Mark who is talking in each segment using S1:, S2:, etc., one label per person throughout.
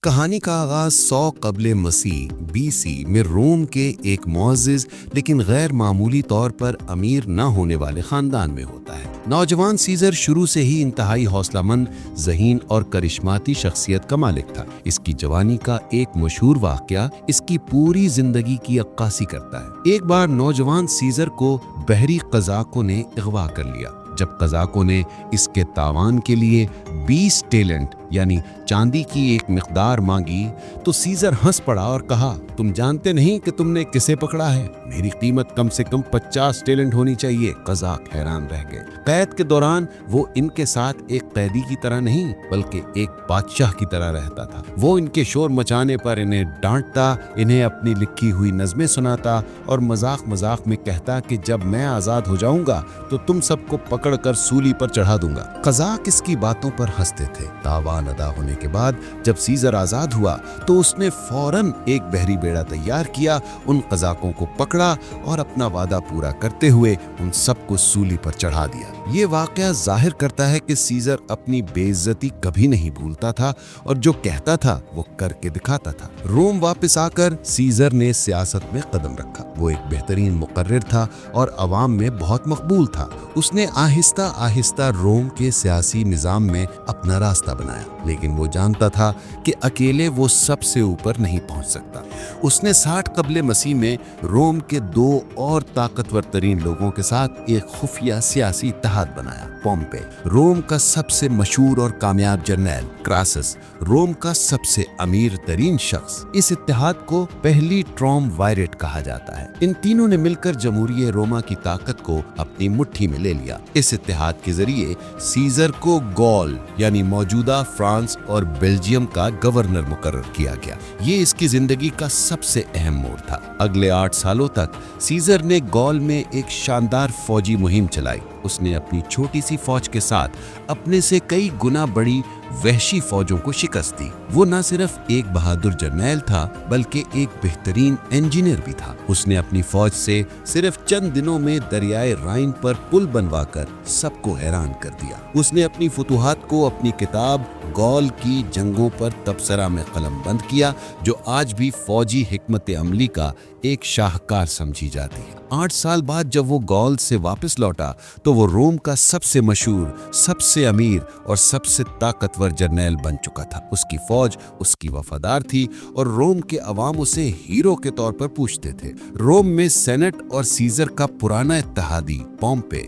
S1: کہانی کا آغاز 100 قبل مسیح BC میں روم کے ایک معزز لیکن غیر معمولی طور پر امیر نہ ہونے والے خاندان میں ہوتا ہے۔ نوجوان سیزر شروع سے ہی انتہائی حوصلہ مند، ذہین اور کرشماتی شخصیت کا مالک تھا۔ اس کی جوانی کا ایک مشہور واقعہ اس کی پوری زندگی کی عکاسی کرتا ہے۔ ایک بار نوجوان سیزر کو بحری قزاقوں نے اغوا کر لیا۔ جب قزاقوں نے اس کے تاوان کے لیے 20 ٹیلنٹ یعنی چاندی کی ایک مقدار مانگی تو سیزر ہنس پڑا اور کہا، تم جانتے نہیں کہ تم نے کسے پکڑا ہے؟ میری قیمت کم سے کم 50 ٹیلنٹ ہونی چاہیے۔ قزاق حیران رہ گئے۔ قید کے دوران وہ ان کے ساتھ ایک قیدی کی طرح نہیں بلکہ ایک بادشاہ کی طرح رہتا تھا۔ وہ ان کے شور مچانے پر انہیں ڈانٹتا، انہیں اپنی لکھی ہوئی نظمیں سناتا اور مذاق میں کہتا کہ جب میں آزاد ہو جاؤں گا تو تم سب کو پکڑ کر سولی پر چڑھا دوں گا۔ قزاق اس کی باتوں پر ہنستے تھے۔ تاوان ادا ہونے کے بعد جب سیزر آزاد ہوا تو اس نے فوراً ایک بحری بیڑا تیار کیا، ان قزاقوں کو پکڑا اور اپنا وعدہ پورا کرتے ہوئے ان سب کو سولی پر چڑھا دیا۔ یہ واقعہ ظاہر کرتا ہے کہ سیزر اپنی بے عزتی کبھی نہیں بھولتا تھا اور جو کہتا تھا وہ کر کے دکھاتا تھا۔ روم واپس آ کر سیزر نے سیاست میں قدم رکھا۔ وہ ایک بہترین مقرر تھا اور عوام میں بہت مقبول تھا۔ اس نے آہستہ آہستہ روم کے سیاسی نظام میں اپنا راستہ بنایا، لیکن وہ جانتا تھا کہ اکیلے وہ سب سے اوپر نہیں پہنچ سکتا۔ اس نے 60 قبل مسیح میں روم کے 2 اور طاقتور ترین لوگوں کے ساتھ ایک خفیہ سیاسی اتحاد بنایا۔ پومپے، روم کا سب سے مشہور اور کامیاب جرنیل، کراسس، روم کا سب سے امیر ترین شخص۔ اس اتحاد کو پہلی ٹروم وائرٹ کہا جاتا ہے۔ ان تینوں نے مل کر جمہوریہ روما کی طاقت کو اپنی مٹھی میں لے لیا۔ اس اتحاد کے ذریعے سیزر کو گول یعنی موجودہ فرانس اور بیلجیم کا گورنر مقرر کیا گیا۔ یہ اس کی زندگی کا سب سے اہم موڑ تھا۔ اگلے 8 سالوں تک سیزر نے گول میں ایک شاندار فوجی مہم چلائی۔ اس نے اپنی چھوٹی سی فوج کے ساتھ اپنے سے کئی گنا بڑی وحشی فوجوں کو شکست دی۔ وہ نہ صرف ایک بہادر جرنیل تھا بلکہ ایک بہترین انجینئر بھی تھا۔ اس نے اپنی فوج سے صرف چند دنوں میں دریائے رائن پر پل بنوا کر سب کو حیران کر دیا۔ اس نے اپنی فتوحات کو اپنی کتاب گول کی جنگوں پر تبصرہ میں قلم بند کیا، جو آج بھی فوجی حکمت عملی کا ایک شاہکار سمجھی جاتی ہے۔ 8 سال بعد جب وہ گول سے واپس لوٹا تو وہ روم کا سب سے مشہور، سب سے امیر اور سب سے طاقتور جرنیل بن چکا تھا۔ اس کی فوج اس کی وفادار تھی اور روم کے عوام اسے ہیرو کے طور پر پوچھتے تھے۔ روم میں سینٹ اور سیزر کا پرانا اتحادی پومپے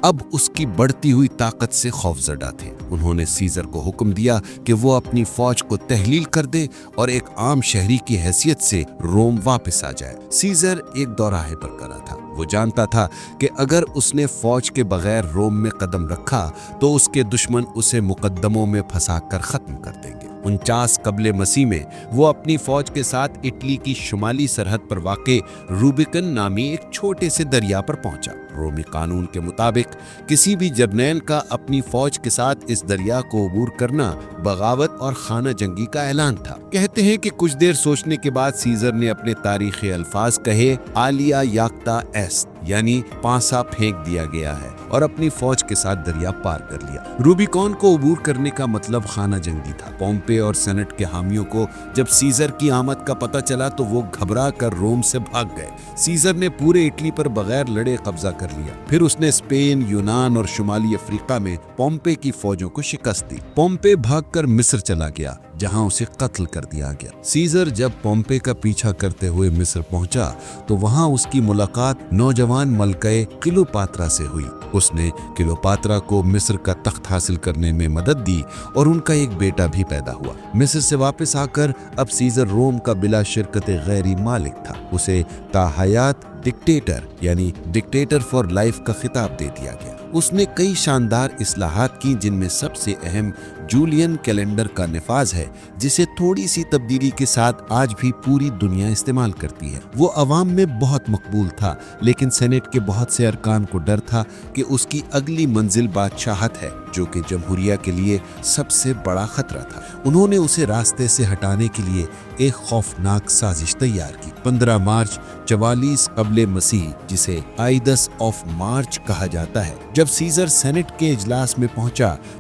S1: اب اس کی بڑھتی ہوئی طاقت سے خوفزدہ تھے۔ انہوں نے سیزر کو حکم دیا کہ وہ اپنی فوج کو تحلیل کر دے اور ایک عام شہری کی حیثیت سے روم واپس آ جائے۔ سیزر ایک دوراہے پر کھڑا تھا۔ وہ جانتا تھا کہ اگر اس نے فوج کے بغیر روم میں قدم رکھا تو اس کے دشمن اسے مقدموں میں پھنسا کر ختم کر دیں گے۔ 49 قبل مسیح میں وہ اپنی فوج کے ساتھ اٹلی کی شمالی سرحد پر واقع روبیکن نامی ایک چھوٹے سے دریا پر پہنچا۔ رومی قانون کے مطابق کسی بھی جرنیل کا اپنی فوج کے ساتھ اس دریا کو عبور کرنا بغاوت اور خانہ جنگی کا اعلان تھا۔ کہتے ہیں کہ کچھ دیر سوچنے کے بعد سیزر نے اپنے تاریخی الفاظ کہے، آلیا یاکتا ایست یعنی پانسا پھینک دیا گیا ہے، اور اپنی فوج کے ساتھ دریا پار کر لیا۔ روبیکون کو عبور کرنے کا مطلب خانہ جنگی تھا۔ پومپے اور سینٹ کے حامیوں کو جب سیزر کی آمد کا پتہ چلا تو وہ گھبرا کر روم سے بھاگ گئے۔ سیزر نے پورے اٹلی پر بغیر لڑے قبضہ کر لیا۔ پھر اس نے اسپین، یونان اور شمالی افریقہ میں پومپے کی فوجوں کو شکست دی۔ پومپے بھاگ کر مصر چلا گیا جہاں اسے قتل کر دیا گیا۔ سیزر جب پومپے کا پیچھا کرتے ہوئے مصر پہنچا تو وہاں اس کی ملاقات نوجوان ملکہ کلیوپاترا سے ہوئی۔ اس نے کلیوپاترا کو مصر کا تخت حاصل کرنے میں مدد دی اور ان کا ایک بیٹا بھی پیدا ہوا۔ مصر سے واپس آ کر اب سیزر روم کا بلا شرکت غیری مالک تھا۔ اسے تا حیات ڈکٹیٹر یعنی ڈکٹیٹر فار لائف کا خطاب دے دیا گیا۔ اس نے کئی شاندار اصلاحات کی جن میں سب سے اہم جولین کیلنڈر کا نفاذ ہے، جسے تھوڑی سی تبدیلی کے ساتھ آج بھی پوری دنیا استعمال کرتی ہے۔ وہ عوام میں بہت مقبول تھا، لیکن سینٹ کے بہت سے ارکان کو ڈر تھا کہ اس کی اگلی منزل بادشاہت ہے، جو کہ جمہوریہ کے لیے سب سے بڑا خطرہ تھا۔ انہوں نے اسے راستے سے ہٹانے کے لیے ایک خوفناک سازش تیار کی۔ 15 مارچ 44 قبل مسیح، جسے آئیدس آف مارچ کہا جاتا ہے، جب سیزر سینٹ کے اجلاس میں پہنچا